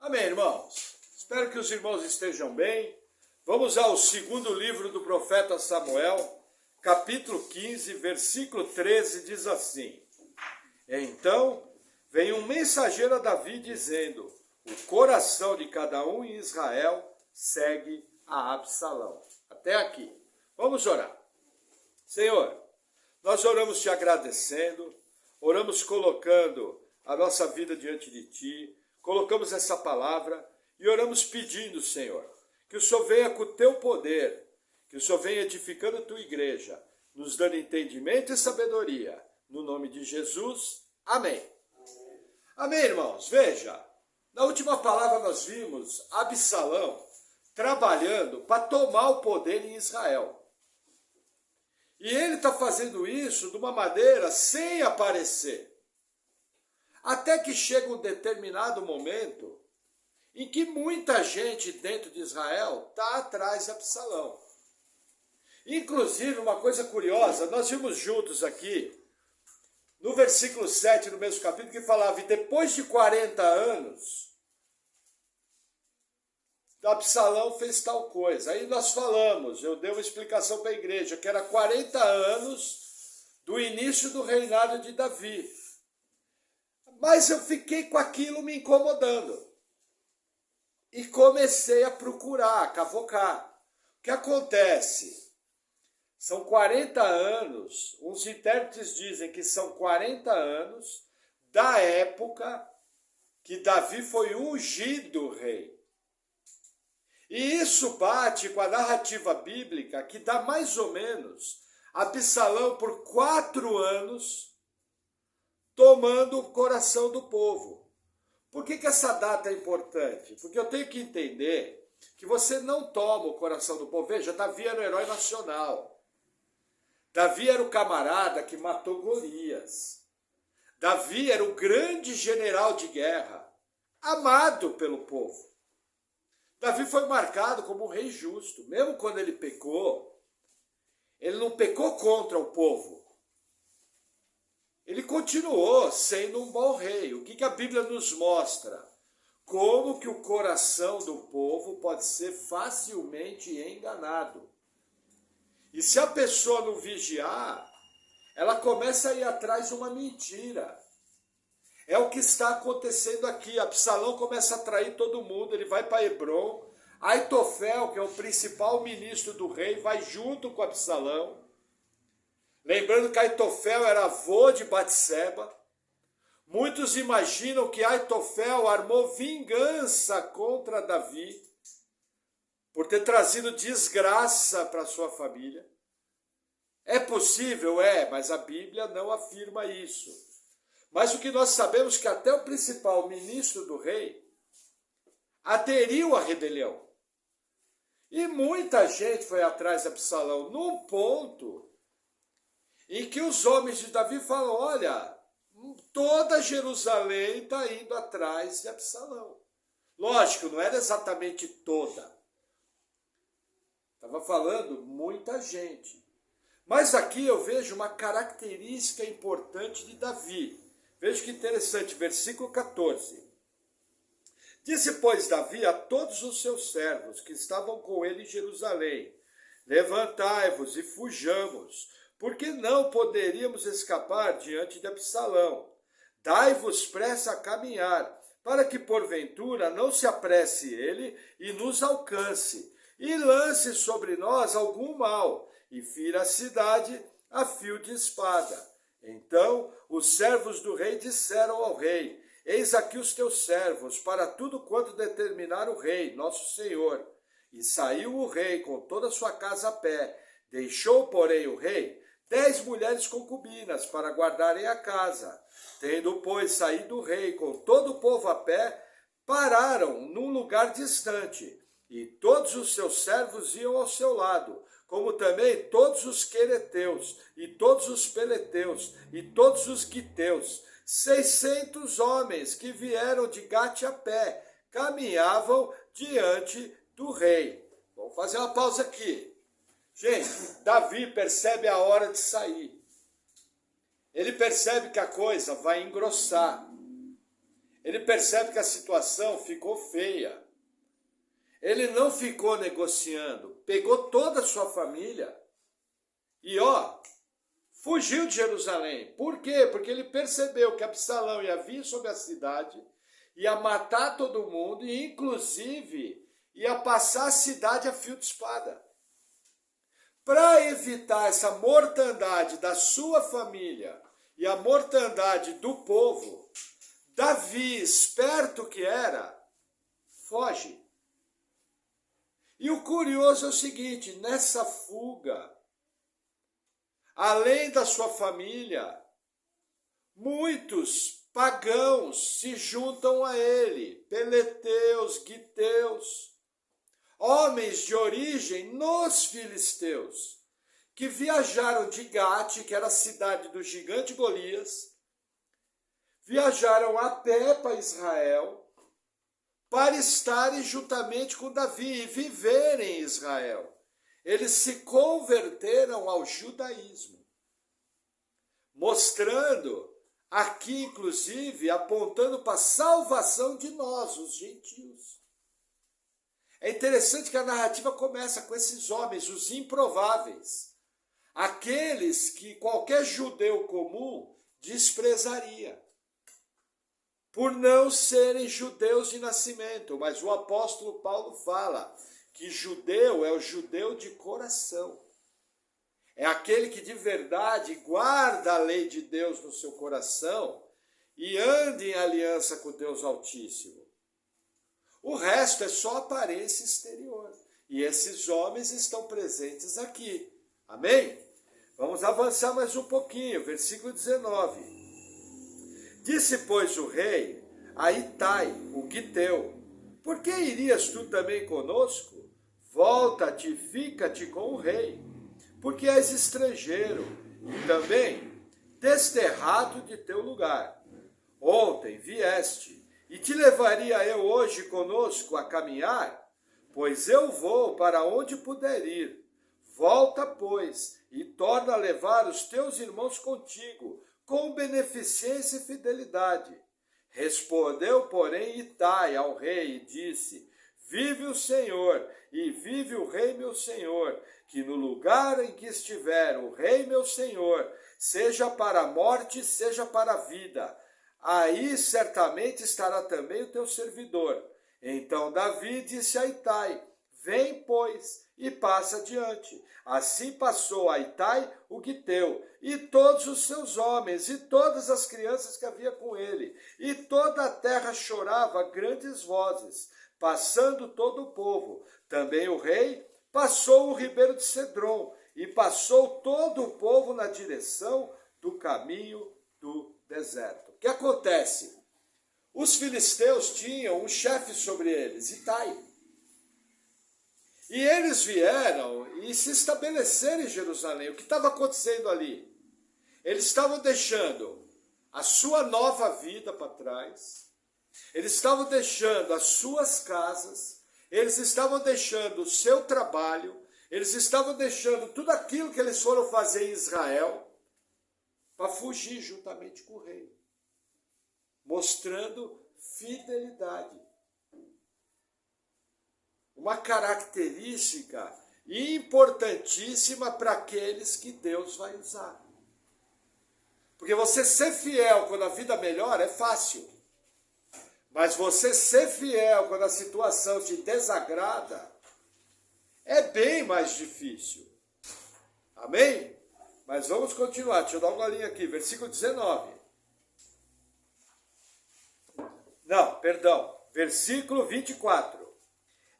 Amém, irmãos? Espero que os irmãos estejam bem. Vamos ao segundo livro do profeta Samuel, capítulo 15, versículo 13, diz assim: Então veio um mensageiro a Davi dizendo: o coração de cada um em Israel segue a Absalão. Até aqui. Vamos orar. Senhor, nós oramos te agradecendo, oramos colocando a nossa vida diante de ti, colocamos essa palavra e oramos pedindo, Senhor, que o Senhor venha com o teu poder, que o Senhor venha edificando a tua igreja, nos dando entendimento e sabedoria. No nome de Jesus, amém. Amém, irmãos. Veja, na última palavra nós vimos Absalão trabalhando para tomar o poder em Israel. E ele está fazendo isso de uma maneira sem aparecer. Até que chega um determinado momento em que muita gente dentro de Israel está atrás de Absalão. Inclusive, uma coisa curiosa, nós vimos juntos aqui, no versículo 7 do mesmo capítulo, que falava: e depois de 40 anos, Absalão fez tal coisa. Aí nós falamos, eu dei uma explicação para a igreja, que era 40 anos do início do reinado de Davi. Mas eu fiquei com aquilo me incomodando. E comecei a procurar, a cavocar. O que acontece? São 40 anos, uns intérpretes dizem que são 40 anos da época que Davi foi ungido rei. E isso bate com a narrativa bíblica que dá mais ou menos Absalão por 4 anos tomando o coração do povo. Por que essa data é importante? Porque eu tenho que entender que você não toma o coração do povo. Veja, Davi era o herói nacional. Davi era o camarada que matou Golias. Davi era o grande general de guerra, amado pelo povo. Davi foi marcado como um rei justo. Mesmo quando ele pecou, ele não pecou contra o povo. Ele continuou sendo um bom rei. O que a Bíblia nos mostra? Como que o coração do povo pode ser facilmente enganado. E se a pessoa não vigiar, ela começa a ir atrás de uma mentira. É o que está acontecendo aqui. Absalão começa a trair todo mundo, ele vai para Hebron. Aitofel, que é o principal ministro do rei, vai junto com Absalão. Lembrando que Aitofel era avô de Batseba. Muitos imaginam que Aitofel armou vingança contra Davi, por ter trazido desgraça para sua família. É possível? É, mas a Bíblia não afirma isso. Mas o que nós sabemos é que até o principal ministro do rei aderiu à rebelião. E muita gente foi atrás de Absalão, num ponto em que os homens de Davi falam: olha, toda Jerusalém está indo atrás de Absalão. Lógico, não era exatamente toda. Estava falando muita gente. Mas aqui eu vejo uma característica importante de Davi. Veja que interessante, versículo 14. Disse, pois, Davi a todos os seus servos que estavam com ele em Jerusalém: levantai-vos e fujamos, porque não poderíamos escapar diante de Absalão. Dai-vos pressa a caminhar, para que porventura não se apresse ele e nos alcance, e lance sobre nós algum mal, e fira a cidade a fio de espada. Então os servos do rei disseram ao rei: eis aqui os teus servos, para tudo quanto determinar o rei, nosso senhor. E saiu o rei com toda a sua casa a pé. Deixou, porém, o rei 10 mulheres concubinas para guardarem a casa. Tendo, pois, saído o rei com todo o povo a pé, pararam num lugar distante. E todos os seus servos iam ao seu lado, como também todos os quereteus, e todos os peleteus, e todos os quiteus. 600 homens que vieram de Gate a pé, caminhavam diante do rei. Vamos fazer uma pausa aqui. Gente, Davi percebe a hora de sair. Ele percebe que a coisa vai engrossar. Ele percebe que a situação ficou feia. Ele não ficou negociando, pegou toda a sua família e fugiu de Jerusalém. Por quê? Porque ele percebeu que Absalão ia vir sobre a cidade, ia matar todo mundo e inclusive ia passar a cidade a fio de espada. Para evitar essa mortandade da sua família e a mortandade do povo, Davi, esperto que era, foge. E o curioso é o seguinte, nessa fuga, além da sua família, muitos pagãos se juntam a ele, peleteus, guiteus, homens de origem nos filisteus, que viajaram de Gate, que era a cidade do gigante Golias, viajaram a pé para Israel, para estarem juntamente com Davi e viverem em Israel. Eles se converteram ao judaísmo, mostrando aqui, inclusive, apontando para a salvação de nós, os gentios. É interessante que a narrativa começa com esses homens, os improváveis, aqueles que qualquer judeu comum desprezaria, por não serem judeus de nascimento. Mas o apóstolo Paulo fala que judeu é o judeu de coração. É aquele que de verdade guarda a lei de Deus no seu coração e anda em aliança com Deus Altíssimo. O resto é só aparência exterior. E esses homens estão presentes aqui. Amém? Vamos avançar mais um pouquinho. Versículo 19. Disse, pois, o rei a Itai, o guiteu: por que irias tu também conosco? Volta-te, fica-te com o rei, porque és estrangeiro e também desterrado de teu lugar. Ontem vieste, e te levaria eu hoje conosco a caminhar? Pois eu vou para onde puder ir. Volta, pois, e torna a levar os teus irmãos contigo, com beneficência e fidelidade. Respondeu, porém, Itai ao rei e disse: vive o Senhor, e vive o rei meu senhor, que no lugar em que estiver o rei meu senhor, seja para a morte, seja para a vida, aí certamente estará também o teu servidor. Então Davi disse a Itai: vem, pois, e passa adiante. Assim passou a Itai o guiteu, e todos os seus homens, e todas as crianças que havia com ele, e toda a terra chorava a grandes vozes, passando todo o povo. Também o rei passou o ribeiro de Cedron, e passou todo o povo na direção do caminho do deserto. O que acontece? Os filisteus tinham um chefe sobre eles, Itai. E eles vieram e se estabeleceram em Jerusalém. O que estava acontecendo ali? Eles estavam deixando a sua nova vida para trás, eles estavam deixando as suas casas, eles estavam deixando o seu trabalho, eles estavam deixando tudo aquilo que eles foram fazer em Israel para fugir juntamente com o rei, mostrando fidelidade. Uma característica importantíssima para aqueles que Deus vai usar. Porque você ser fiel quando a vida melhora é fácil. Mas você ser fiel quando a situação te desagrada é bem mais difícil. Amém? Mas vamos continuar. Deixa eu dar uma linha aqui. Versículo 19. Não, perdão. Versículo 24.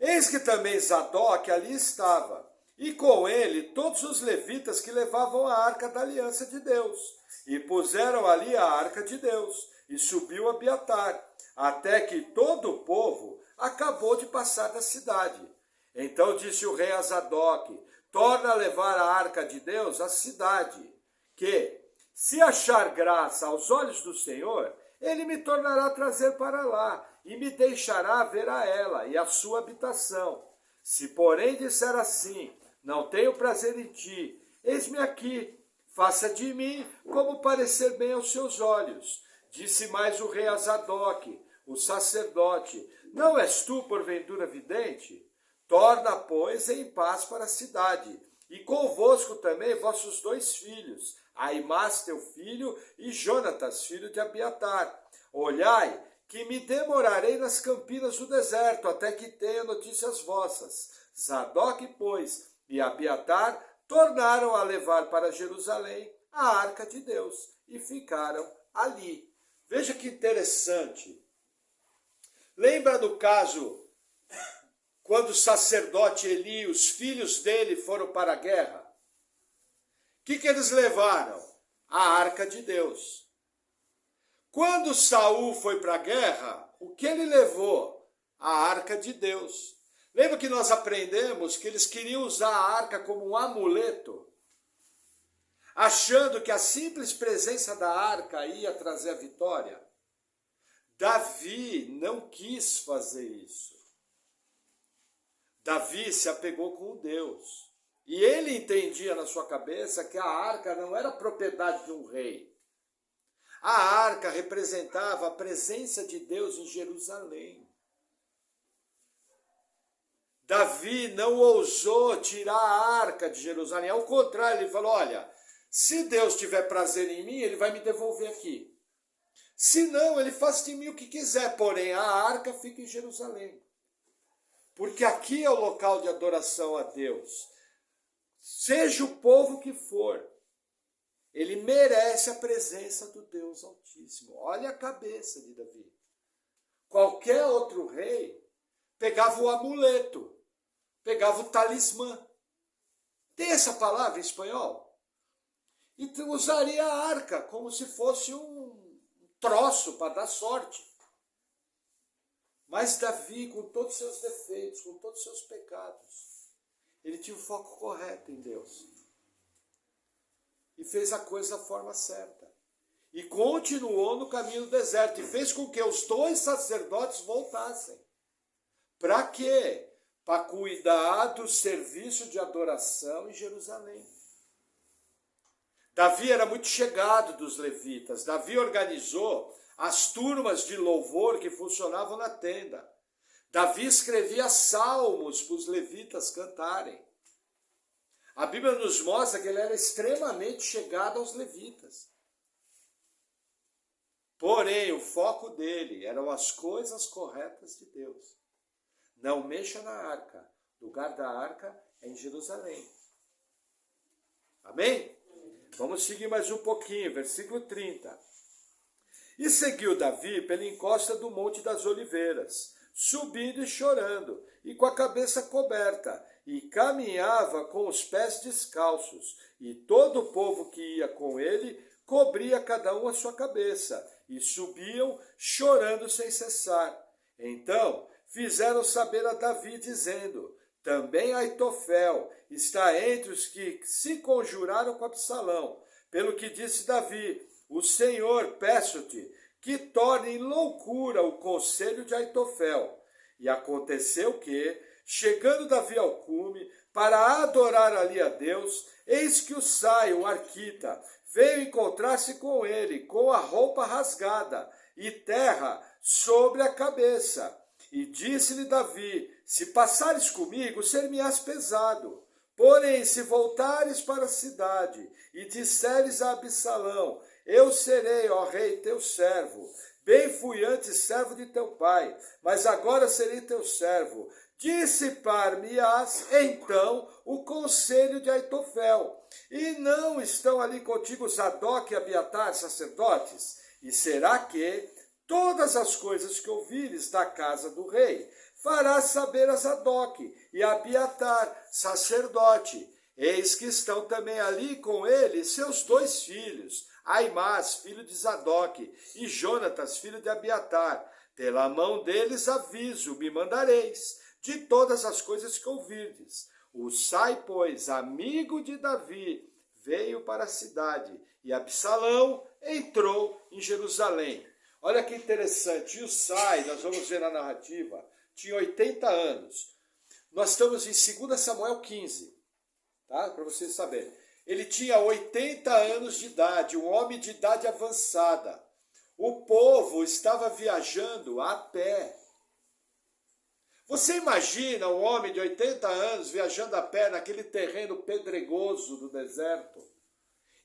Eis que também Zadok ali estava, e com ele todos os levitas que levavam a arca da aliança de Deus. E puseram ali a arca de Deus, e subiu Abiatar, até que todo o povo acabou de passar da cidade. Então disse o rei a Zadok: torna a levar a arca de Deus à cidade, que, se achar graça aos olhos do Senhor, ele me tornará a trazer para lá, e me deixará ver a ela e a sua habitação. Se, porém, disser assim: não tenho prazer em ti, eis-me aqui, faça de mim como parecer bem aos seus olhos. Disse mais o rei a Zadok: o sacerdote: não és tu, porventura, vidente? Torna, pois, em paz para a cidade, e convosco também vossos 2 filhos, Aimás teu filho e Jonatas, filho de Abiatar. Olhai, que me demorarei nas campinas do deserto, até que tenha notícias vossas. Zadok, pois, e Abiatar tornaram a levar para Jerusalém a arca de Deus, e ficaram ali. Veja que interessante. Lembra do caso quando o sacerdote Eli e os filhos dele foram para a guerra? O que eles levaram? A arca de Deus. Quando Saul foi para a guerra, o que ele levou? A arca de Deus. Lembra que nós aprendemos que eles queriam usar a arca como um amuleto, achando que a simples presença da arca ia trazer a vitória? Davi não quis fazer isso. Davi se apegou com Deus. E ele entendia na sua cabeça que a arca não era propriedade de um rei. A arca representava a presença de Deus em Jerusalém. Davi não ousou tirar a arca de Jerusalém. Ao contrário, ele falou: olha, se Deus tiver prazer em mim, ele vai me devolver aqui. Se não, ele faz de mim o que quiser, porém a arca fica em Jerusalém. Porque aqui é o local de adoração a Deus. Seja o povo que for, ele merece a presença do Deus Altíssimo. Olha a cabeça de Davi. Qualquer outro rei pegava o amuleto, pegava o talismã. Tem essa palavra em espanhol? E usaria a arca como se fosse um troço para dar sorte. Mas Davi, com todos os seus defeitos, com todos os seus pecados, ele tinha o foco correto em Deus. E fez a coisa da forma certa. E continuou no caminho do deserto. E fez com que os 2 sacerdotes voltassem. Para quê? Para cuidar do serviço de adoração em Jerusalém. Davi era muito chegado dos levitas. Davi organizou as turmas de louvor que funcionavam na tenda. Davi escrevia salmos para os levitas cantarem. A Bíblia nos mostra que ele era extremamente chegado aos levitas. Porém, o foco dele eram as coisas corretas de Deus. Não mexa na arca. O lugar da arca é em Jerusalém. Amém? Vamos seguir mais um pouquinho, versículo 30. E seguiu Davi pela encosta do Monte das Oliveiras, subindo e chorando, e com a cabeça coberta, e caminhava com os pés descalços, e todo o povo que ia com ele cobria cada um a sua cabeça, e subiam chorando sem cessar. Então fizeram saber a Davi, dizendo: também Aitofel está entre os que se conjuraram com Absalão. Pelo que disse Davi: o Senhor, peço-te, que torne em loucura o conselho de Aitofel. E aconteceu que, chegando Davi ao cume, para adorar ali a Deus, eis que o Saio, o arquita, veio encontrar-se com ele, com a roupa rasgada e terra sobre a cabeça. E disse-lhe Davi: se passares comigo, ser-me-ás pesado. Porém, se voltares para a cidade e disseres a Absalão: eu serei, ó rei, teu servo. Bem fui antes servo de teu pai, mas agora serei teu servo. Dissipar-me-ás então o conselho de Aitofel. E não estão ali contigo Zadok e Abiatar, sacerdotes? E será que todas as coisas que ouvires da casa do rei farás saber a Zadok e a Abiatar, sacerdote? Eis que estão também ali com ele seus 2 filhos, Aimás, filho de Zadok, e Jonatas, filho de Abiatar. Pela mão deles aviso, me mandareis, de todas as coisas que ouvirdes. O Sai, pois, amigo de Davi, veio para a cidade, e Absalão entrou em Jerusalém. Olha que interessante, e o Sai, nós vamos ver na narrativa, tinha 80 anos. Nós estamos em 2 Samuel 15, tá? Para vocês saberem. Ele tinha 80 anos de idade, um homem de idade avançada. O povo estava viajando a pé. Você imagina um homem de 80 anos viajando a pé naquele terreno pedregoso do deserto,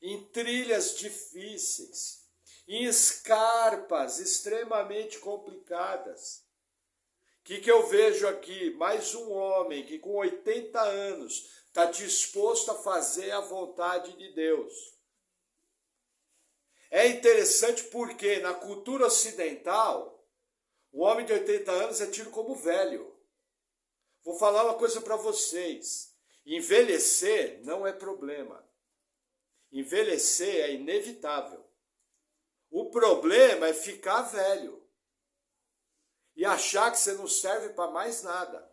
em trilhas difíceis, em escarpas extremamente complicadas. O que eu vejo aqui? Mais um homem que com 80 anos está disposto a fazer a vontade de Deus. É interessante porque na cultura ocidental, o homem de 80 anos é tido como velho. Vou falar uma coisa para vocês. Envelhecer não é problema. Envelhecer é inevitável. O problema é ficar velho e achar que você não serve para mais nada.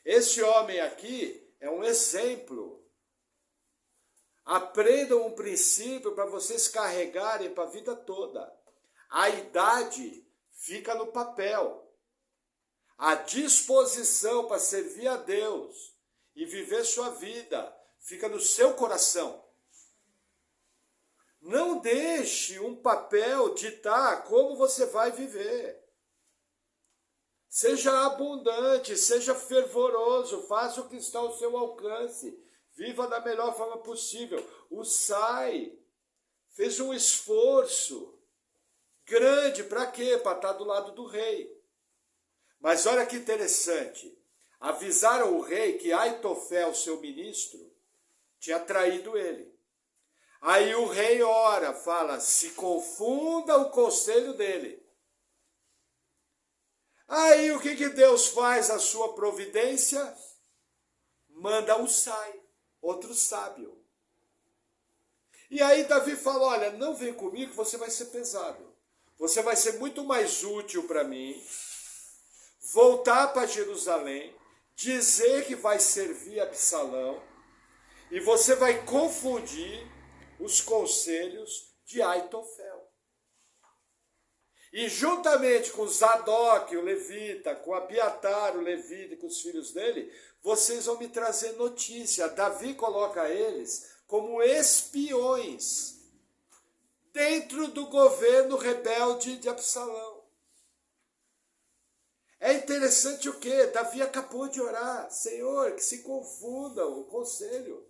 Esse homem aqui é um exemplo. Aprendam um princípio para vocês carregarem para a vida toda. A idade fica no papel. A disposição para servir a Deus e viver sua vida fica no seu coração. Não deixe um papel ditar como você vai viver. Seja abundante, seja fervoroso, faça o que está ao seu alcance. Viva da melhor forma possível. O Sai fez um esforço grande para quê? Para estar do lado do rei. Mas olha que interessante. Avisaram o rei que Aitofel, seu ministro, tinha traído ele. Aí o rei ora, fala, se confunda o conselho dele. Aí o que Deus faz? A sua providência? Manda um Sai, outro sábio. E aí Davi fala, olha, não vem comigo, você vai ser pesado. Você vai ser muito mais útil para mim. Voltar para Jerusalém, dizer que vai servir Absalão, e você vai confundir os conselhos de Aitofel. E juntamente com Zadok, o levita, com Abiatar, o levita, e com os filhos dele, vocês vão me trazer notícia. Davi coloca eles como espiões dentro do governo rebelde de Absalão. É interessante o quê? Davi acabou de orar. Senhor, que se confunda o conselho.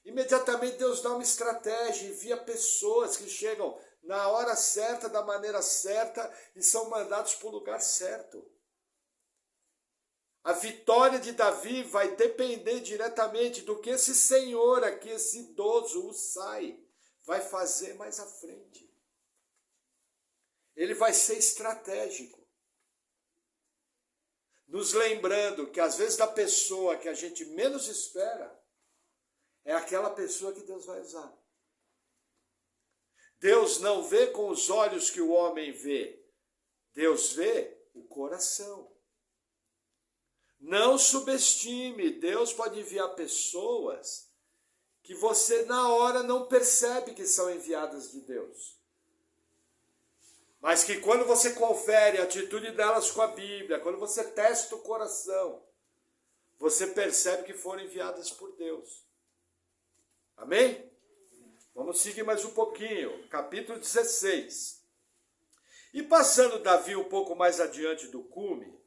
Imediatamente Deus dá uma estratégia, envia pessoas que chegam na hora certa, da maneira certa, e são mandados para o lugar certo. A vitória de Davi vai depender diretamente do que esse senhor aqui, esse idoso, o Sai, vai fazer mais à frente. Ele vai ser estratégico. Nos lembrando que às vezes da pessoa que a gente menos espera, é aquela pessoa que Deus vai usar. Deus não vê com os olhos que o homem vê. Deus vê o coração. Não subestime. Deus pode enviar pessoas que você na hora não percebe que são enviadas de Deus. Mas que quando você confere a atitude delas com a Bíblia, quando você testa o coração, você percebe que foram enviadas por Deus. Amém? Vamos seguir mais um pouquinho. Capítulo 16. E passando Davi um pouco mais adiante do cume,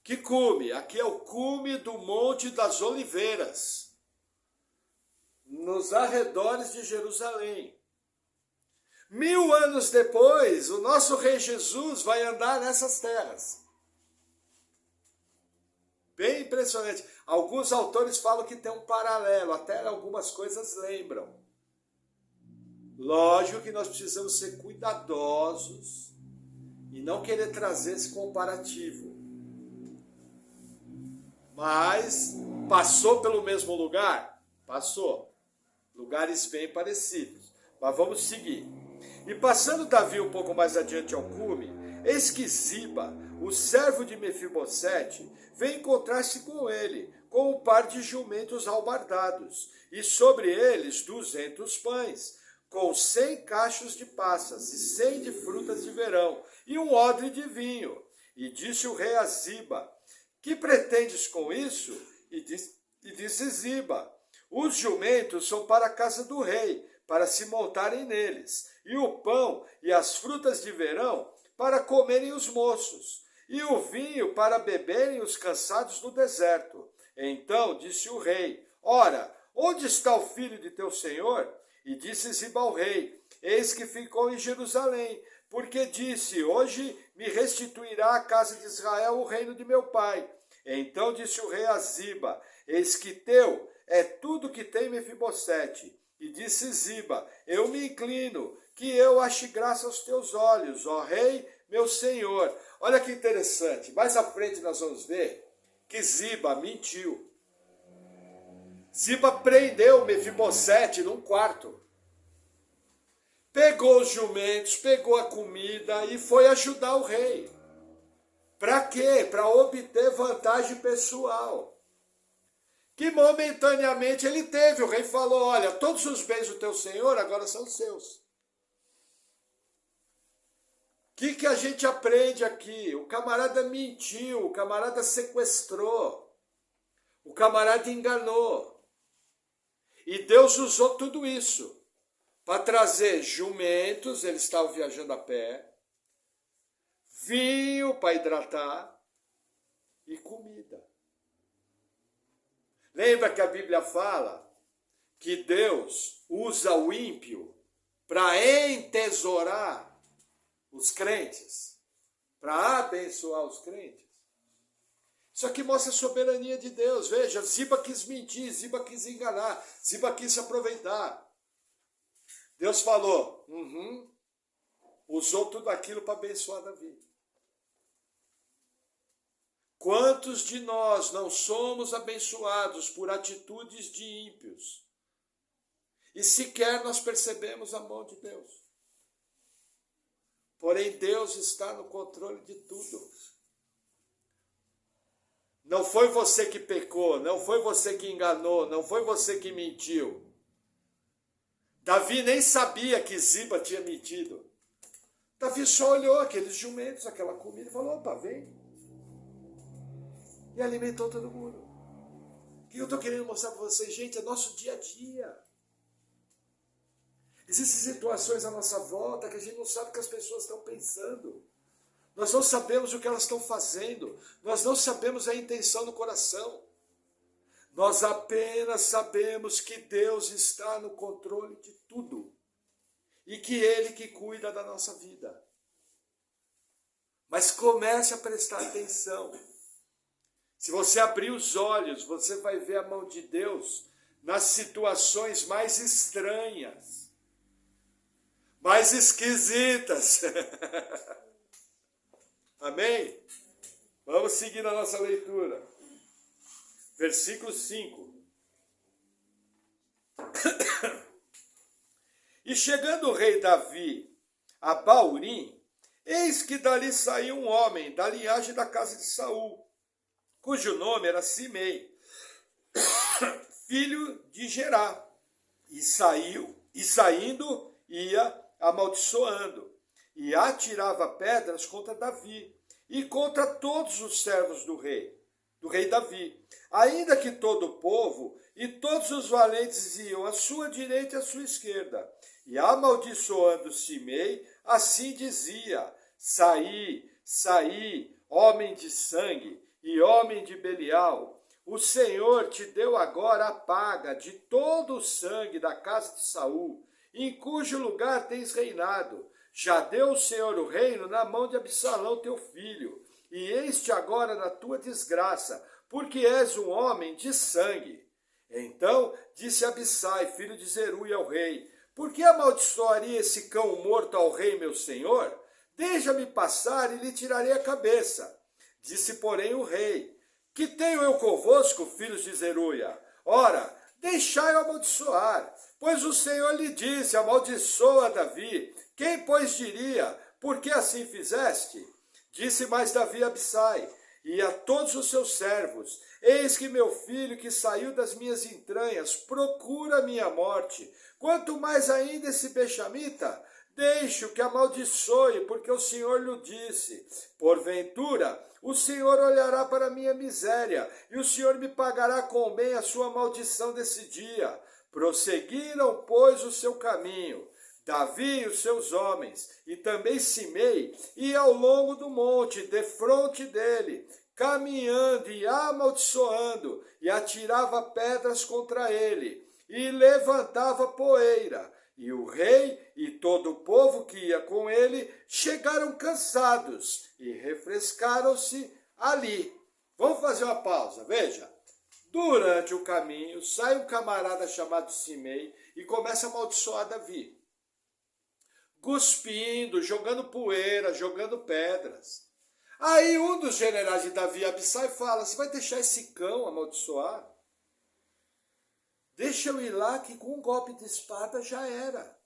que cume? Aqui é o cume do Monte das Oliveiras, nos arredores de Jerusalém. 1000 anos depois, o nosso Rei Jesus vai andar nessas terras. Bem impressionante. Alguns autores falam que tem um paralelo, até algumas coisas lembram. Lógico que nós precisamos ser cuidadosos e não querer trazer esse comparativo. Mas passou pelo mesmo lugar? Passou. Lugares bem parecidos. Mas vamos seguir. E passando Davi um pouco mais adiante ao cume, eis que Ziba, o servo de Mefibosete, vem encontrar-se com ele, com um par de jumentos albardados, e sobre eles 200 pães, com 100 cachos de passas, e 100 de frutas de verão, e um odre de vinho. E disse o rei a Ziba, que pretendes com isso? E disse Ziba, os jumentos são para a casa do rei, para se montarem neles, e o pão e as frutas de verão para comerem os moços, e o vinho para beberem os cansados no deserto. Então disse o rei: Ora, onde está o filho de teu senhor? E disse Ziba ao rei: Eis que ficou em Jerusalém, porque disse: Hoje me restituirá a casa de Israel o reino de meu pai. Então disse o rei a Ziba: Eis que teu é tudo que tem Mefibosete. E disse Ziba: Eu me inclino, que eu ache graça aos teus olhos, ó rei, meu senhor. Olha que interessante, mais à frente nós vamos ver que Ziba mentiu. Ziba prendeu Mefibosete num quarto. Pegou os jumentos, pegou a comida e foi ajudar o rei. Para quê? Para obter vantagem pessoal. Que momentaneamente ele teve. O rei falou: Olha, todos os bens do teu senhor agora são seus. O que a gente aprende aqui? O camarada mentiu, o camarada sequestrou, o camarada enganou. E Deus usou tudo isso para trazer jumentos, eles estavam viajando a pé, vinho para hidratar e comida. Lembra que a Bíblia fala que Deus usa o ímpio para entesourar os crentes, para abençoar os crentes? Isso aqui mostra a soberania de Deus. Veja, Ziba quis mentir, Ziba quis enganar, Ziba quis se aproveitar. Deus falou, usou tudo aquilo para abençoar Davi. Quantos de nós não somos abençoados por atitudes de ímpios? E sequer nós percebemos a mão de Deus. Porém, Deus está no controle de tudo. Não foi você que pecou, não foi você que enganou, não foi você que mentiu. Davi nem sabia que Ziba tinha mentido. Davi só olhou aqueles jumentos, aquela comida e falou: Opa, vem. E alimentou todo mundo. O que eu estou querendo mostrar para vocês, gente, é nosso dia a dia. Existem situações à nossa volta que a gente não sabe o que as pessoas estão pensando. Nós não sabemos o que elas estão fazendo. Nós não sabemos a intenção do coração. Nós apenas sabemos que Deus está no controle de tudo. E que Ele que cuida da nossa vida. Mas comece a prestar atenção. Se você abrir os olhos, você vai ver a mão de Deus nas situações mais estranhas, mais esquisitas. Amém? Vamos seguir na nossa leitura. Versículo 5. E chegando o rei Davi a Baurim, eis que dali saiu um homem da linhagem da casa de Saul, cujo nome era Simei, filho de Gerá. E saindo, ia amaldiçoando, e atirava pedras contra Davi, e contra todos os servos do rei Davi, ainda que todo o povo e todos os valentes iam à sua direita e à sua esquerda. E amaldiçoando Simei, assim dizia: Saí, saí, homem de sangue e homem de Belial, o Senhor te deu agora a paga de todo o sangue da casa de Saul, em cujo lugar tens reinado. Já deu o Senhor o reino na mão de Absalão teu filho, e eis-te agora na tua desgraça, porque és um homem de sangue. Então disse Abissai, filho de Zeruia, ao rei: Por que amaldiçoaria esse cão morto ao rei meu senhor? Deixa-me passar e lhe tirarei a cabeça. Disse, porém, o rei: Que tenho eu convosco, filhos de Zeruia? Ora, deixai-o amaldiçoar, pois o Senhor lhe disse: Amaldiçoa Davi. Quem, pois, diria: Por que assim fizeste? Disse mais Davi a Abissai e a todos os seus servos: Eis que meu filho, que saiu das minhas entranhas, procura a minha morte. Quanto mais ainda esse bexamita? Deixe-o que amaldiçoe, porque o Senhor lhe disse: Porventura, o Senhor olhará para a minha miséria, e o Senhor me pagará com bem a sua maldição desse dia. Prosseguiram, pois, o seu caminho, Davi e os seus homens, e também Simei, ia ao longo do monte, defronte dele, caminhando e amaldiçoando, e atirava pedras contra ele, e levantava poeira. E o rei e todo o povo que ia com ele chegaram cansados e refrescaram-se ali. Vamos fazer uma pausa, veja. Durante o caminho, sai um camarada chamado Simei e começa a amaldiçoar Davi. Cuspindo, jogando poeira, jogando pedras. Aí um dos generais de Davi, Abissai, fala, você vai deixar esse cão amaldiçoar? Deixa eu ir lá que com um golpe de espada já era.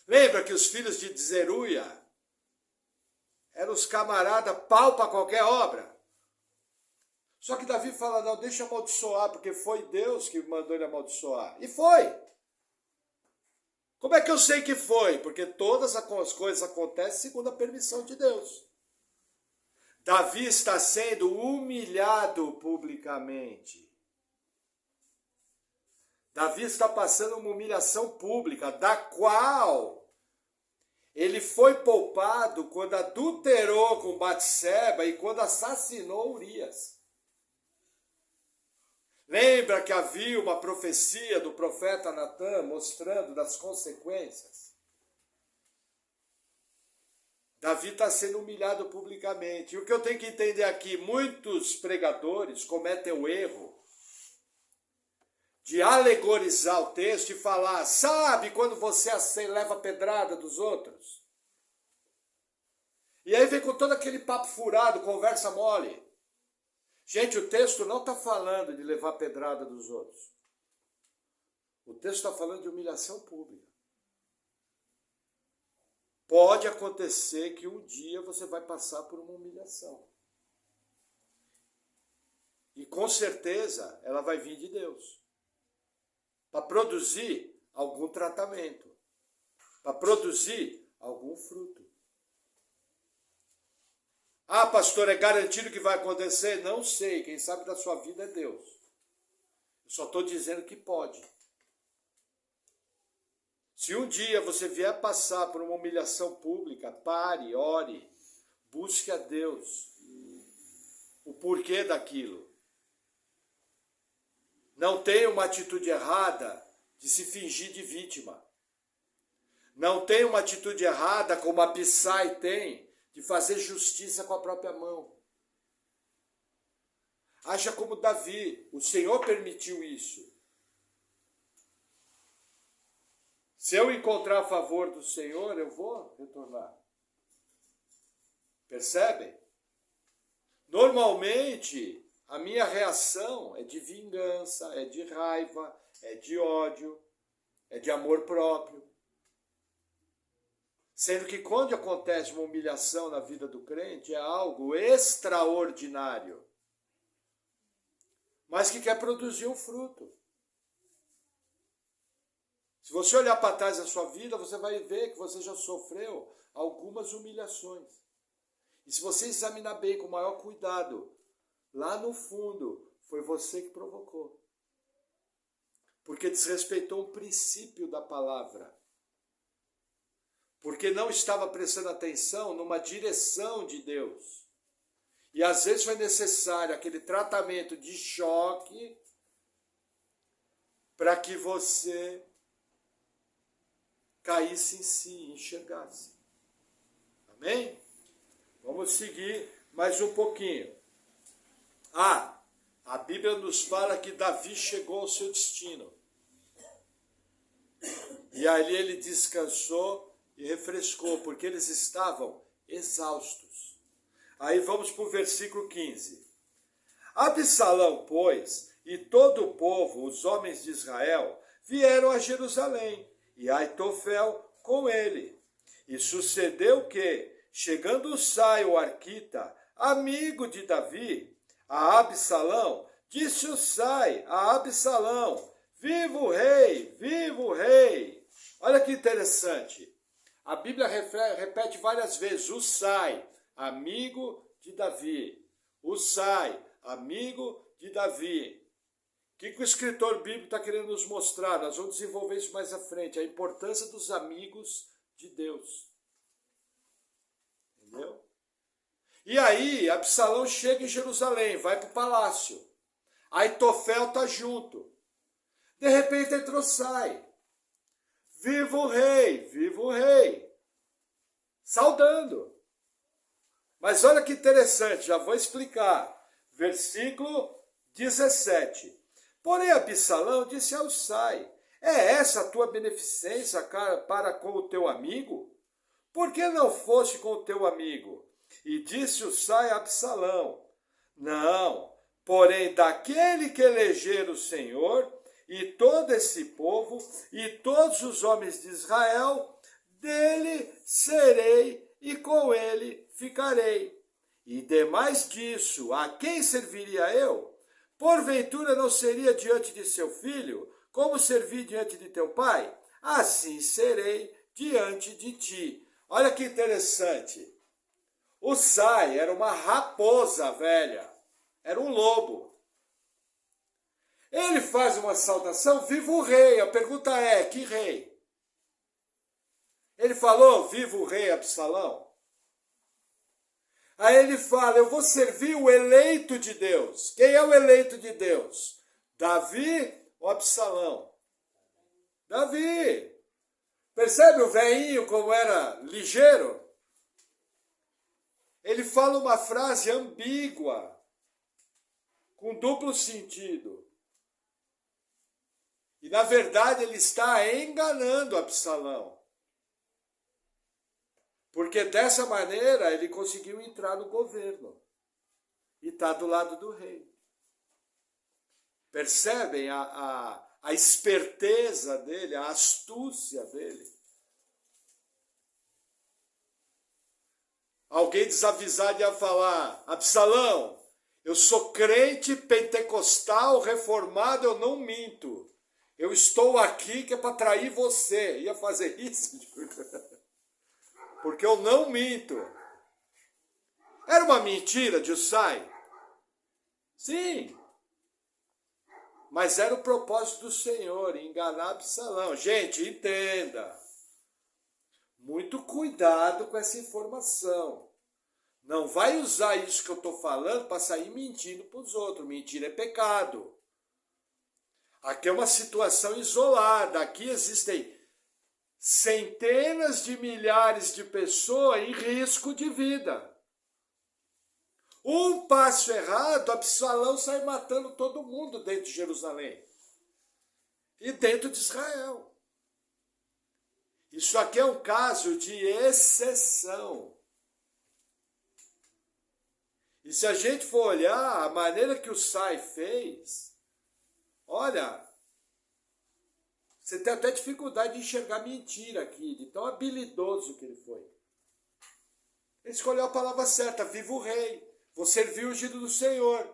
Lembra que os filhos de Zeruia eram os camaradas pau para qualquer obra? Só que Davi fala, não, deixa eu amaldiçoar, porque foi Deus que mandou ele amaldiçoar. E foi. Como é que eu sei que foi? Porque todas as coisas acontecem segundo a permissão de Deus. Davi está sendo humilhado publicamente. Davi está passando uma humilhação pública, da qual ele foi poupado quando adulterou com Batseba e quando assassinou Urias. Lembra que havia uma profecia do profeta Natã mostrando das consequências? Davi está sendo humilhado publicamente. E o que eu tenho que entender aqui, muitos pregadores cometem o erro de alegorizar o texto e falar, sabe quando você leva pedrada dos outros? E aí vem com todo aquele papo furado, conversa mole. Gente, o texto não está falando de levar pedrada dos outros. O texto está falando de humilhação pública. Pode acontecer que um dia você vai passar por uma humilhação. E com certeza ela vai vir de Deus. Para produzir algum tratamento. Para produzir algum fruto. Ah, pastor, é garantido que vai acontecer? Não sei, quem sabe da sua vida é Deus. Eu só estou dizendo que pode. Se um dia você vier passar por uma humilhação pública, pare, ore, busque a Deus o porquê daquilo. Não tenha uma atitude errada de se fingir de vítima. Não tenha uma atitude errada como Abissai tem, de fazer justiça com a própria mão. Haja como Davi, o Senhor permitiu isso. Se eu encontrar a favor do Senhor, eu vou retornar. Percebem? Normalmente, a minha reação é de vingança, é de raiva, é de ódio, é de amor próprio. Sendo que quando acontece uma humilhação na vida do crente, é algo extraordinário, mas que quer produzir um fruto. Se você olhar para trás da sua vida, você vai ver que você já sofreu algumas humilhações. E se você examinar bem com o maior cuidado, lá no fundo, foi você que provocou. Porque desrespeitou um princípio da palavra. Porque não estava prestando atenção numa direção de Deus. E às vezes foi necessário aquele tratamento de choque para que você caísse em si, enxergasse. Amém? Vamos seguir mais um pouquinho. A Bíblia nos fala que Davi chegou ao seu destino. E ali ele descansou e refrescou, porque eles estavam exaustos. Aí vamos para o versículo 15. Absalão, pois, e todo o povo, os homens de Israel, vieram a Jerusalém, e Aitofel com ele. E sucedeu que, chegando Usai, o arquita, amigo de Davi, a Absalão, disse Usai a Absalão, viva o rei, viva o rei. Olha que interessante. A Bíblia repete várias vezes, Usai, amigo de Davi. Usai, amigo de Davi. que o escritor bíblico está querendo nos mostrar? Nós vamos desenvolver isso mais à frente, a importância dos amigos de Deus. Entendeu? E aí, Absalão chega em Jerusalém, vai para o palácio. Aitofel está junto. De repente entrou, sai. Viva o rei, viva o rei. Saudando. Mas olha que interessante, já vou explicar. Versículo 17. Porém, Absalão disse ao Husai: é essa a tua beneficência para com o teu amigo? Por que não foste com o teu amigo? E disse Husai a Absalão: não, porém daquele que eleger o Senhor, e todo esse povo, e todos os homens de Israel, dele serei e com ele ficarei. E demais disso, a quem serviria eu? Porventura não seria diante de seu filho, como servi diante de teu pai? Assim serei diante de ti. Olha que interessante. Husai era uma raposa velha, era um lobo. Ele faz uma saudação, viva o rei. A pergunta é, que rei? Ele falou, viva o rei Absalão. Aí ele fala, eu vou servir o eleito de Deus. Quem é o eleito de Deus? Davi ou Absalão? Davi. Percebe o velhinho como era ligeiro? Ele fala uma frase ambígua, com duplo sentido. E na verdade ele está enganando Absalão. Porque dessa maneira ele conseguiu entrar no governo. E está do lado do rei. Percebem a esperteza dele, a astúcia dele? Alguém desavisado ia falar, Absalão, eu sou crente pentecostal, reformado, eu não minto. Eu estou aqui que é para trair você. Ia fazer isso? Porque eu não minto. Era uma mentira de Husai? Sim. Mas era o propósito do Senhor, enganar Absalão. Gente, entenda. Muito cuidado com essa informação. Não vai usar isso que eu estou falando para sair mentindo para os outros. Mentira é pecado. Aqui é uma situação isolada. Aqui existem centenas de milhares de pessoas em risco de vida. Um passo errado, Absalão sai matando todo mundo dentro de Jerusalém. E dentro de Israel. Isso aqui é um caso de exceção. E se a gente for olhar a maneira que o Husai fez, olha, você tem até dificuldade de enxergar mentira aqui, de tão habilidoso que ele foi. Ele escolheu a palavra certa, viva o rei, vou servir o ungido do Senhor.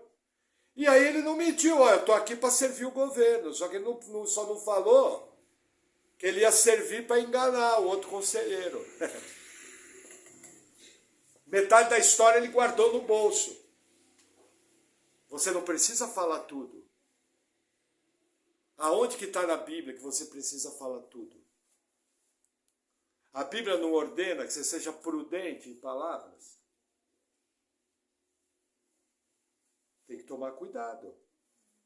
E aí ele não mentiu, eu estou aqui para servir o governo, só que ele só não falou que ele ia servir para enganar o outro conselheiro. Metade da história ele guardou no bolso. Você não precisa falar tudo. Aonde que está na Bíblia que você precisa falar tudo? A Bíblia não ordena que você seja prudente em palavras? Tem que tomar cuidado.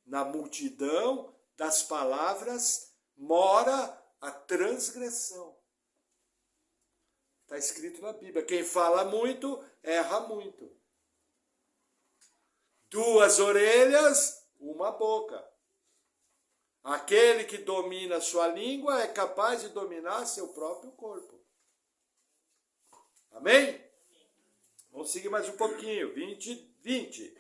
Na multidão das palavras mora a transgressão. Está escrito na Bíblia. Quem fala muito, erra muito. 2 orelhas, uma boca. Aquele que domina a sua língua é capaz de dominar seu próprio corpo. Amém? Vamos seguir mais um pouquinho. 20.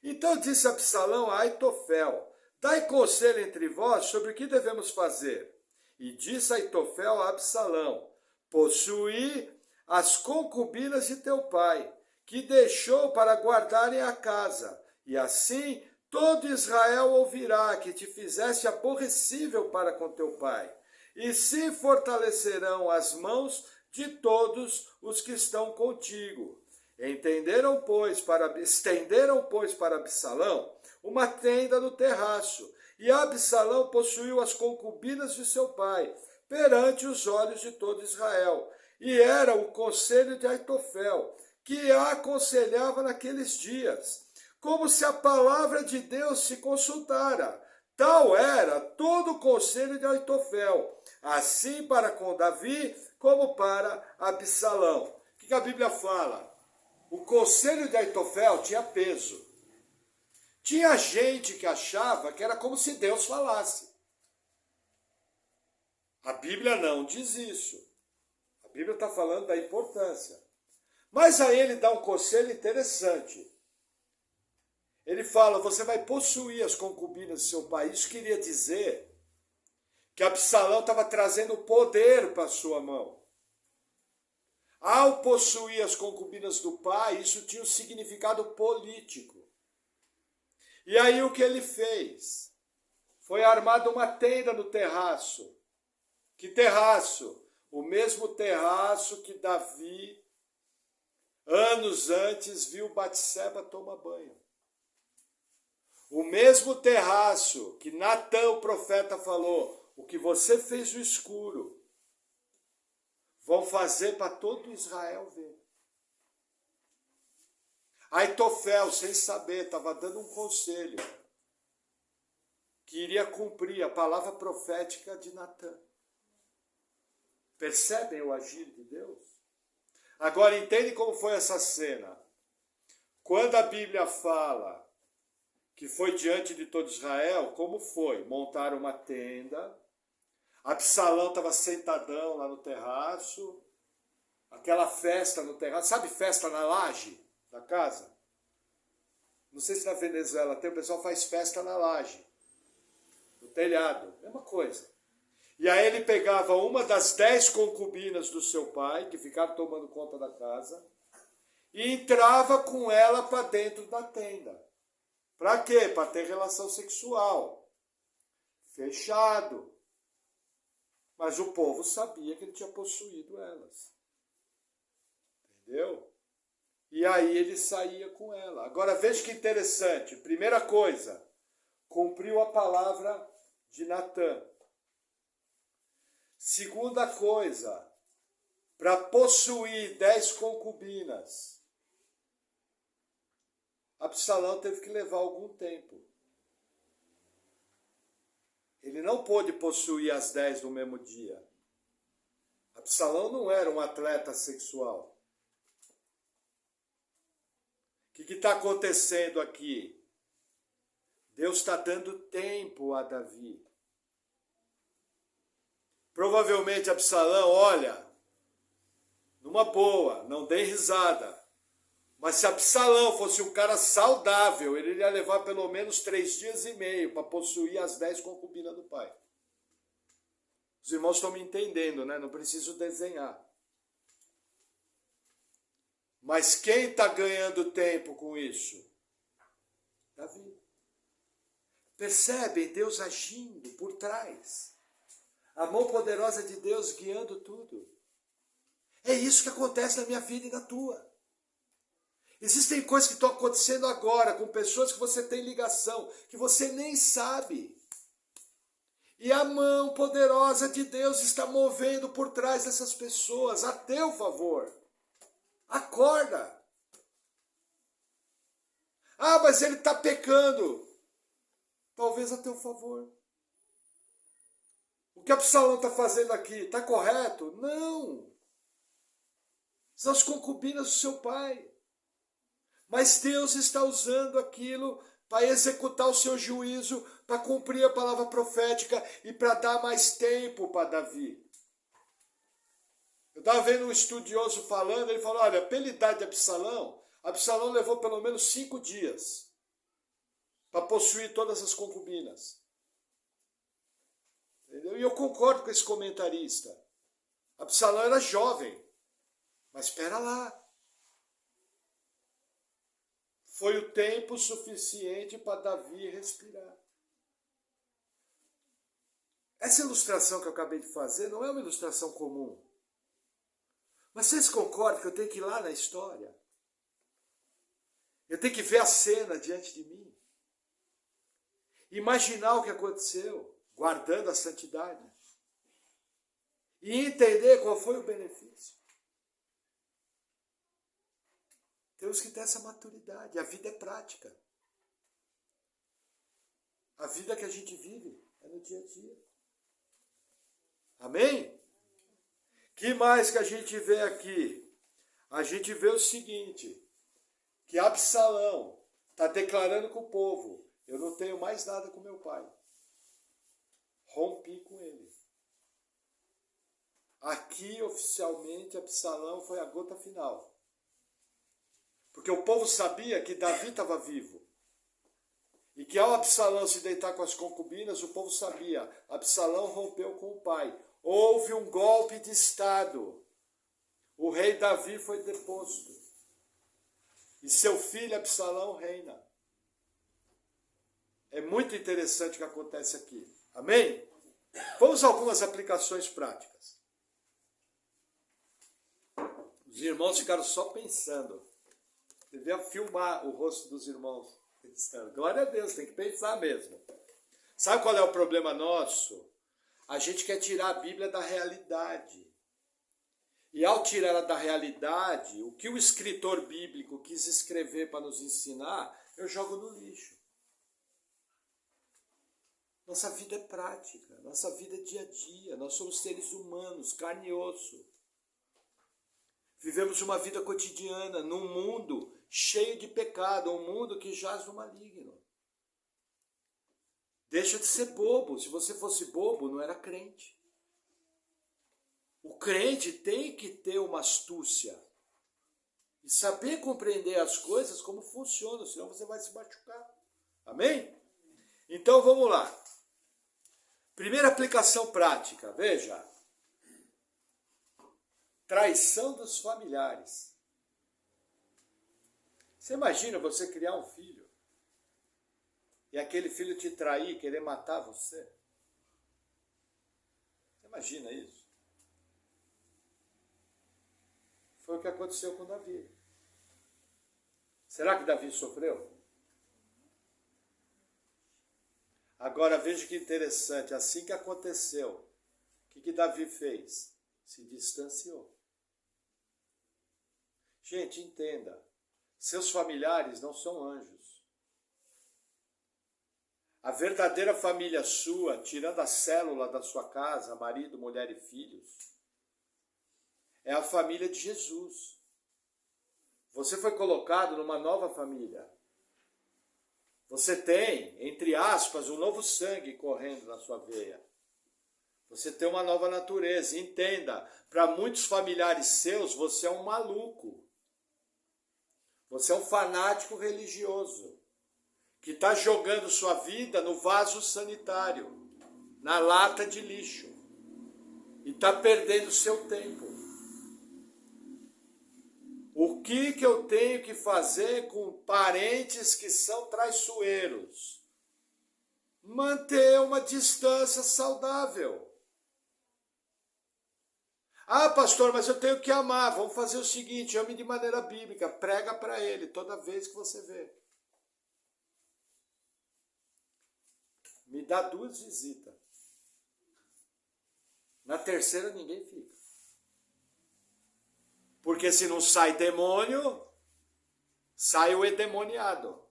Então disse Absalão a Aitofel, dai conselho entre vós sobre o que devemos fazer. E disse Aitofel a Absalão, possuí as concubinas de teu pai, que deixou para guardarem a casa, e assim todo Israel ouvirá que te fizeste aborrecível para com teu pai, e se fortalecerão as mãos de todos os que estão contigo. Estenderam, pois, para Absalão uma tenda no terraço, E Absalão possuiu as concubinas de seu pai, perante os olhos de todo Israel. E era o conselho de Aitofel, que a aconselhava naqueles dias, como se a palavra de Deus se consultara. Tal era todo o conselho de Aitofel, assim para com Davi, como para Absalão. O que a Bíblia fala? O conselho de Aitofel tinha peso. Tinha gente que achava que era como se Deus falasse. A Bíblia não diz isso. A Bíblia está falando da importância. Mas aí ele dá um conselho interessante. Ele fala, você vai possuir as concubinas do seu pai. Isso queria dizer que Absalão estava trazendo poder para a sua mão. Ao possuir as concubinas do pai, isso tinha um significado político. E aí o que ele fez? Foi armado uma tenda no terraço. Que terraço? O mesmo terraço que Davi, anos antes, viu Batseba tomar banho. O mesmo terraço que Natã, o profeta, falou, o que você fez no escuro, vão fazer para todo Israel ver. Aitofel, sem saber, estava dando um conselho que iria cumprir a palavra profética de Natã. Percebem o agir de Deus? Agora, entende como foi essa cena? Quando a Bíblia fala que foi diante de todo Israel, como foi? Montaram uma tenda, Absalão estava sentadão lá no terraço, aquela festa no terraço, sabe festa na laje da casa? Não sei se na Venezuela tem, o pessoal faz festa na laje, no telhado, mesma coisa. E aí ele pegava uma das 10 concubinas do seu pai, que ficaram tomando conta da casa, e entrava com ela para dentro da tenda. Para quê? Para ter relação sexual. Fechado. Mas o povo sabia que ele tinha possuído elas. Entendeu? E aí ele saía com ela. Agora veja que interessante. Primeira coisa, cumpriu a palavra de Natã. Segunda coisa, para possuir 10 concubinas, Absalão teve que levar algum tempo. Ele não pôde possuir as 10 no mesmo dia. Absalão não era um atleta sexual. O que está acontecendo aqui? Deus está dando tempo a Davi. Provavelmente Absalão, olha, numa boa, não dei risada. Mas se Absalão fosse um cara saudável, ele ia levar pelo menos 3 dias e meio para possuir as 10 concubinas do pai. Os irmãos estão me entendendo, né? Não preciso desenhar. Mas quem está ganhando tempo com isso? Davi. Percebem Deus agindo por trás. A mão poderosa de Deus guiando tudo. É isso que acontece na minha vida e na tua. Existem coisas que estão acontecendo agora com pessoas que você tem ligação, que você nem sabe. E a mão poderosa de Deus está movendo por trás dessas pessoas, a teu favor. Acorda. Ah, mas ele está pecando. Talvez a teu favor. O que Absalão está fazendo aqui? Está correto? Não. São as concubinas do seu pai. Mas Deus está usando aquilo para executar o seu juízo, para cumprir a palavra profética e para dar mais tempo para Davi. Eu estava vendo um estudioso falando, ele falou, olha, pela idade de Absalão, Absalão levou pelo menos 5 dias para possuir todas as concubinas. Entendeu? E eu concordo com esse comentarista. Absalão era jovem, mas espera lá. Foi o tempo suficiente para Davi respirar. Essa ilustração que eu acabei de fazer não é uma ilustração comum. Mas vocês concordam que eu tenho que ir lá na história? Eu tenho que ver a cena diante de mim. imaginar o que aconteceu, guardando a santidade. E entender qual foi o benefício. Temos que ter essa maturidade. A vida é prática. A vida que a gente vive é no dia a dia. Amém? Que mais que a gente vê aqui? A gente vê o seguinte, que Absalão está declarando com o povo, eu não tenho mais nada com meu pai. Rompi com ele. Aqui, oficialmente, Absalão foi a gota final. Porque o povo sabia que Davi estava vivo. E que ao Absalão se deitar com as concubinas, o povo sabia, Absalão rompeu com o pai. Houve um golpe de Estado. O rei Davi foi deposto. E seu filho Absalão reina. É muito interessante o que acontece aqui. Amém? Vamos a algumas aplicações práticas. Os irmãos ficaram só pensando. Devia filmar o rosto dos irmãos pensando. Glória a Deus, tem que pensar mesmo. Sabe qual é o problema nosso? A gente quer tirar a Bíblia da realidade. E ao tirar ela da realidade, o que o escritor bíblico quis escrever para nos ensinar, eu jogo no lixo. Nossa vida é prática, nossa vida é dia a dia, nós somos seres humanos, carne e osso. Vivemos uma vida cotidiana num mundo cheio de pecado, um mundo que jaz no maligno. Deixa de ser bobo. Se você fosse bobo, não era crente. O crente tem que ter uma astúcia e saber compreender as coisas como funcionam, senão você vai se machucar. Amém? Então vamos lá. Primeira aplicação prática, veja. Traição dos familiares. Você imagina você criar um filho e aquele filho te trair, querer matar você? Você imagina isso? Foi o que aconteceu com Davi. Será que Davi sofreu? Agora veja que interessante, assim que aconteceu, o que Davi fez? Se distanciou. Gente, entenda, seus familiares não são anjos. A verdadeira família sua, tirando a célula da sua casa, marido, mulher e filhos, é a família de Jesus. Você foi colocado numa nova família. Você tem, entre aspas, um novo sangue correndo na sua veia. Você tem uma nova natureza. Entenda, para muitos familiares seus, você é um maluco. Você é um fanático religioso que está jogando sua vida no vaso sanitário, na lata de lixo, e está perdendo seu tempo. O que eu tenho que fazer com parentes que são traiçoeiros? Manter uma distância saudável. Ah, pastor, mas eu tenho que amar. Vamos fazer o seguinte, ame de maneira bíblica. Prega para ele toda vez que você vê. Me dá 2 visitas. Na terceira ninguém fica. Porque se não sai demônio, sai o endemoniado.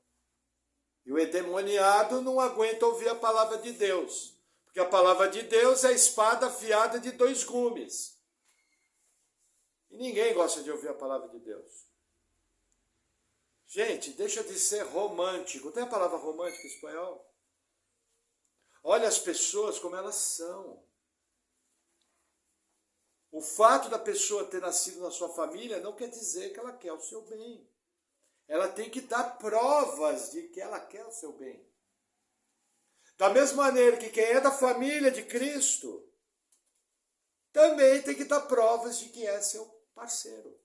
E o endemoniado não aguenta ouvir a palavra de Deus. Porque a palavra de Deus é a espada afiada de 2 gumes. E ninguém gosta de ouvir a palavra de Deus. Gente, deixa de ser romântico. Tem a palavra romântica em espanhol? Olha as pessoas como elas são. O fato da pessoa ter nascido na sua família não quer dizer que ela quer o seu bem. Ela tem que dar provas de que ela quer o seu bem. Da mesma maneira que quem é da família de Cristo também tem que dar provas de que é seu parceiro.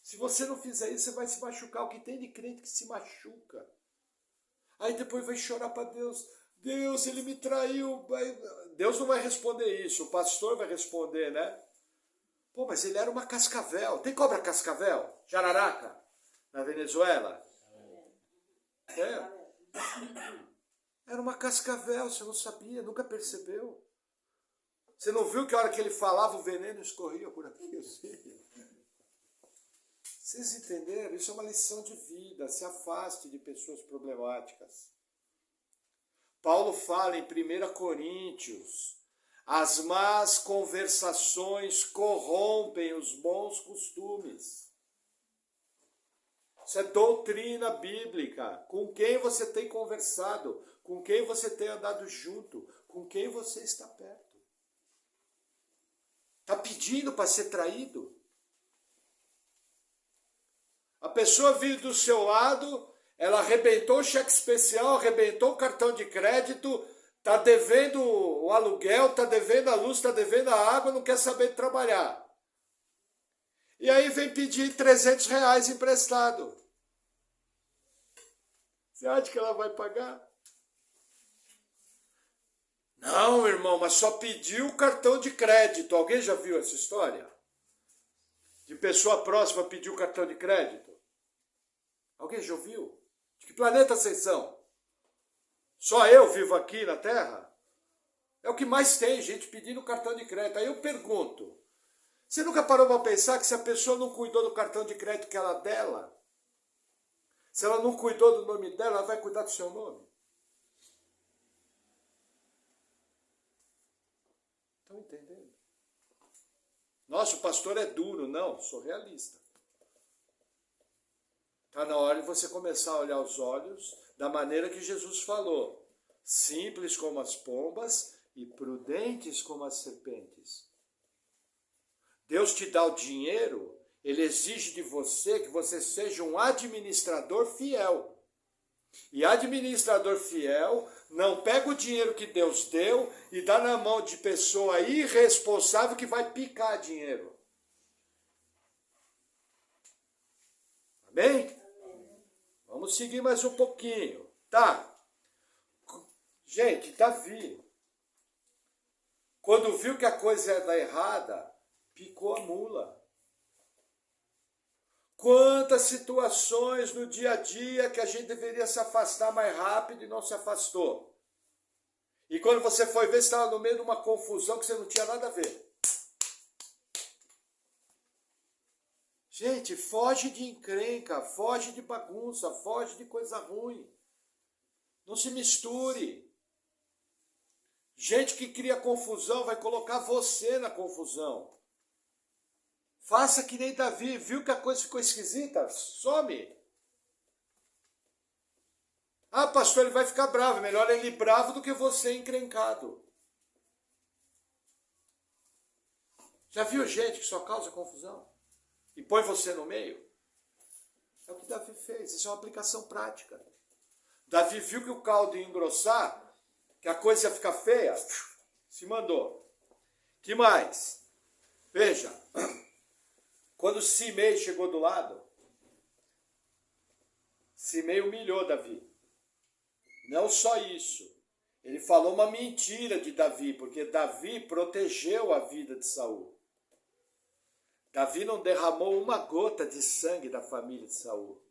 Se você não fizer isso, você vai se machucar. O que tem de crente que se machuca? Aí depois vai chorar para Deus. Deus, ele me traiu. Deus não vai responder isso. O pastor vai responder, né? Pô, mas ele era uma cascavel. Tem cobra cascavel? Jararaca? Na Venezuela? É. Era uma cascavel, você não sabia, nunca percebeu. Você não viu que a hora que ele falava o veneno escorria por aqui assim? Vocês entenderam? Isso é uma lição de vida. Se afaste de pessoas problemáticas. Paulo fala em 1 Coríntios, as más conversações corrompem os bons costumes. Isso é doutrina bíblica. Com quem você tem conversado, com quem você tem andado junto, com quem você está perto. Está pedindo para ser traído? A pessoa vive do seu lado, ela arrebentou o cheque especial, arrebentou o cartão de crédito, está devendo o aluguel, está devendo a luz, está devendo a água, não quer saber de trabalhar. E aí vem pedir R$ 300 emprestado. Você acha que ela vai pagar? Não, irmão, mas só pediu o cartão de crédito. Alguém já viu essa história? De pessoa próxima pediu o cartão de crédito? Alguém já ouviu? De que planeta vocês são? Só eu vivo aqui na Terra? É o que mais tem, gente pedindo cartão de crédito. Aí eu pergunto, você nunca parou para pensar que se a pessoa não cuidou do cartão de crédito que era dela, se ela não cuidou do nome dela, ela vai cuidar do seu nome? Estão entendendo? Nossa, o pastor é duro. Não, sou realista. Está na hora de você começar a olhar os olhos da maneira que Jesus falou. Simples como as pombas e prudentes como as serpentes. Deus te dá o dinheiro, Ele exige de você que você seja um administrador fiel. E administrador fiel não pega o dinheiro que Deus deu e dá na mão de pessoa irresponsável que vai picar dinheiro. Amém? Vamos seguir mais um pouquinho. Tá. Gente, Davi, quando viu que a coisa era errada, picou a mula. Quantas situações no dia a dia que a gente deveria se afastar mais rápido e não se afastou. E quando você foi ver, você estava no meio de uma confusão que você não tinha nada a ver. Gente, foge de encrenca, foge de bagunça, foge de coisa ruim. Não se misture. Gente que cria confusão vai colocar você na confusão. Faça que nem Davi, viu que a coisa ficou esquisita? Some. Ah, pastor, ele vai ficar bravo. Melhor ele bravo do que você encrencado. Já viu gente que só causa confusão? E põe você no meio? É o que Davi fez. Isso é uma aplicação prática. Davi viu que o caldo ia engrossar, que a coisa ia ficar feia, se mandou. Que mais? Veja, quando Simei chegou do lado, Simei humilhou Davi. Não só isso, ele falou uma mentira de Davi, porque Davi protegeu a vida de Saul. Davi não derramou uma gota de sangue da família de Saul.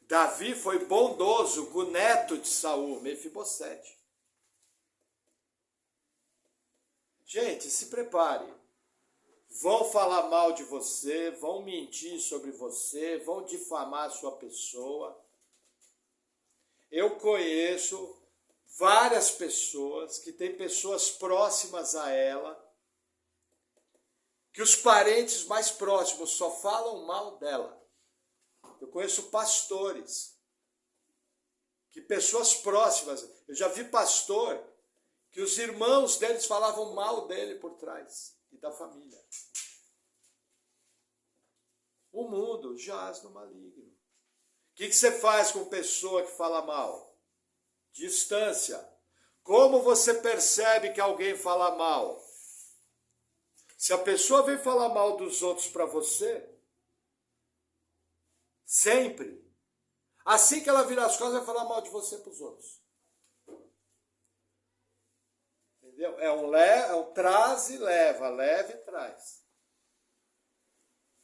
Davi foi bondoso com o neto de Saul, Mefibosete. Gente, se prepare. Vão falar mal de você, vão mentir sobre você, vão difamar a sua pessoa. Eu conheço várias pessoas que têm pessoas próximas a ela, que os parentes mais próximos só falam mal dela. Eu conheço pastores, que pessoas próximas, eu já vi pastor, que os irmãos deles falavam mal dele por trás, e da família. O mundo jaz no maligno. O que você faz com pessoa que fala mal? Distância. Como você percebe que alguém fala mal? Se a pessoa vem falar mal dos outros para você, sempre, assim que ela virar as costas, vai falar mal de você para os outros. Entendeu? É um traz e leva, leva e traz.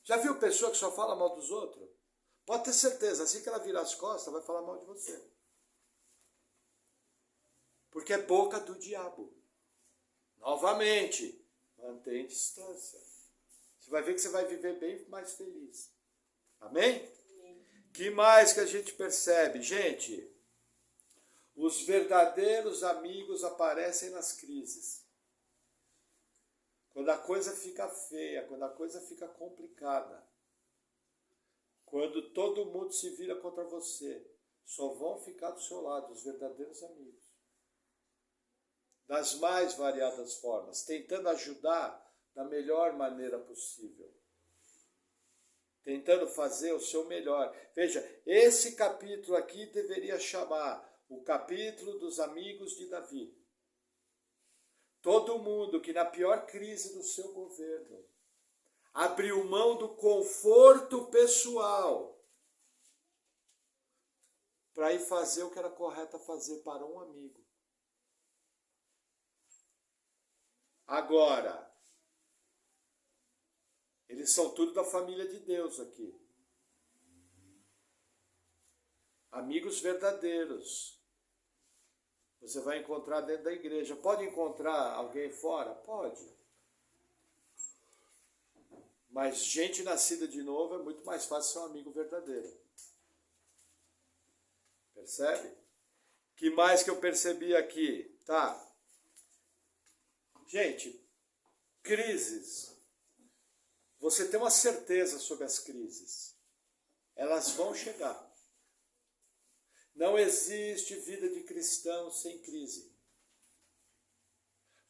Já viu pessoa que só fala mal dos outros? Pode ter certeza, assim que ela virar as costas, vai falar mal de você. porque é boca do diabo. Novamente, mantém distância. Você vai ver que você vai viver bem mais feliz. Amém? Que mais que a gente percebe? Gente, os verdadeiros amigos aparecem nas crises. Quando a coisa fica feia, quando a coisa fica complicada, quando todo mundo se vira contra você, só vão ficar do seu lado os verdadeiros amigos. Das mais variadas formas, tentando ajudar da melhor maneira possível. Tentando fazer o seu melhor. Veja, esse capítulo aqui deveria chamar o capítulo dos amigos de Davi. Todo mundo que na pior crise do seu governo abriu mão do conforto pessoal para ir fazer o que era correto fazer para um amigo. Agora, eles são tudo da família de Deus aqui. Amigos verdadeiros. Você vai encontrar dentro da igreja. Pode encontrar alguém fora? Pode. Mas gente nascida de novo é muito mais fácil ser um amigo verdadeiro. Percebe? Que mais que eu percebi aqui? Tá. Gente, crises. Você tem uma certeza sobre as crises. Elas vão chegar. Não existe vida de cristão sem crise.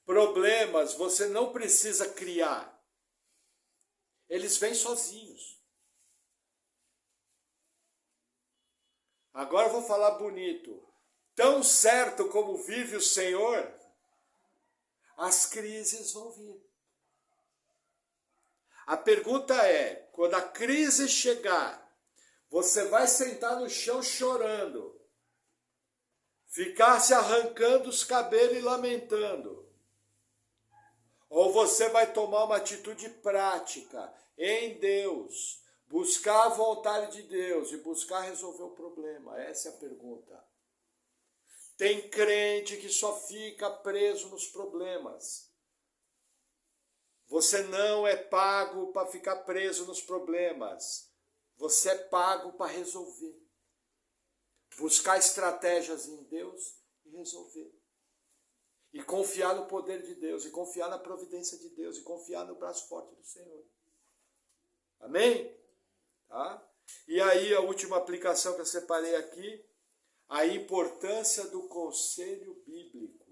Problemas você não precisa criar. Eles vêm sozinhos. Agora eu vou falar bonito. Tão certo como vive o Senhor, as crises vão vir. A pergunta é, quando a crise chegar, você vai sentar no chão chorando, ficar se arrancando os cabelos e lamentando, ou você vai tomar uma atitude prática em Deus, buscar a vontade de Deus e buscar resolver o problema? Essa é a pergunta. Tem crente que só fica preso nos problemas. Você não é pago para ficar preso nos problemas. Você é pago para resolver. Buscar estratégias em Deus e resolver. E confiar no poder de Deus, e confiar na providência de Deus, e confiar no braço forte do Senhor. Amém? Tá? E aí a última aplicação que eu separei aqui, a importância do conselho bíblico.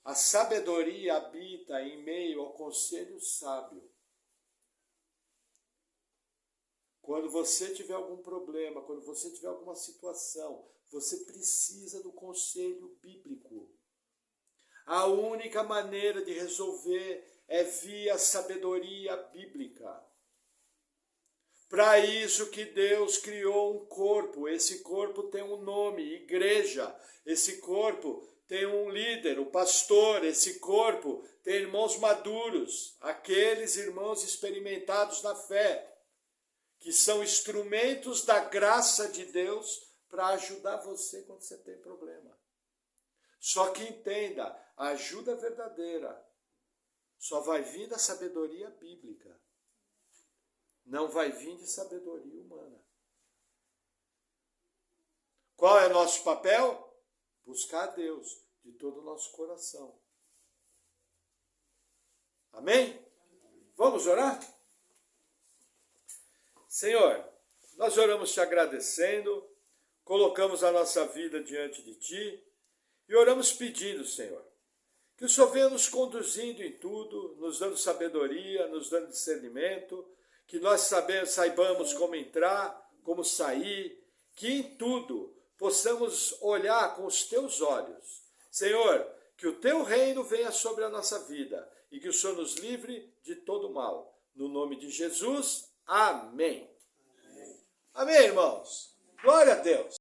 A sabedoria habita em meio ao conselho sábio. Quando você tiver algum problema, quando você tiver alguma situação, você precisa do conselho bíblico. A única maneira de resolver é via sabedoria bíblica. Para isso que Deus criou um corpo. Esse corpo tem um nome, igreja. Esse corpo tem um líder, o pastor. Esse corpo tem irmãos maduros, aqueles irmãos experimentados na fé, que são instrumentos da graça de Deus para ajudar você quando você tem problema. Só que entenda, a ajuda verdadeira só vai vir da sabedoria bíblica. Não vai vir de sabedoria humana. Qual é nosso papel? Buscar a Deus de todo o nosso coração. Amém? Vamos orar? Senhor, nós oramos te agradecendo, colocamos a nossa vida diante de ti e oramos pedindo, Senhor, que o Senhor venha nos conduzindo em tudo, nos dando sabedoria, nos dando discernimento, que nós saibamos como entrar, como sair, que em tudo possamos olhar com os teus olhos. Senhor, que o teu reino venha sobre a nossa vida e que o Senhor nos livre de todo mal. No nome de Jesus, amém. Amém, irmãos. Glória a Deus.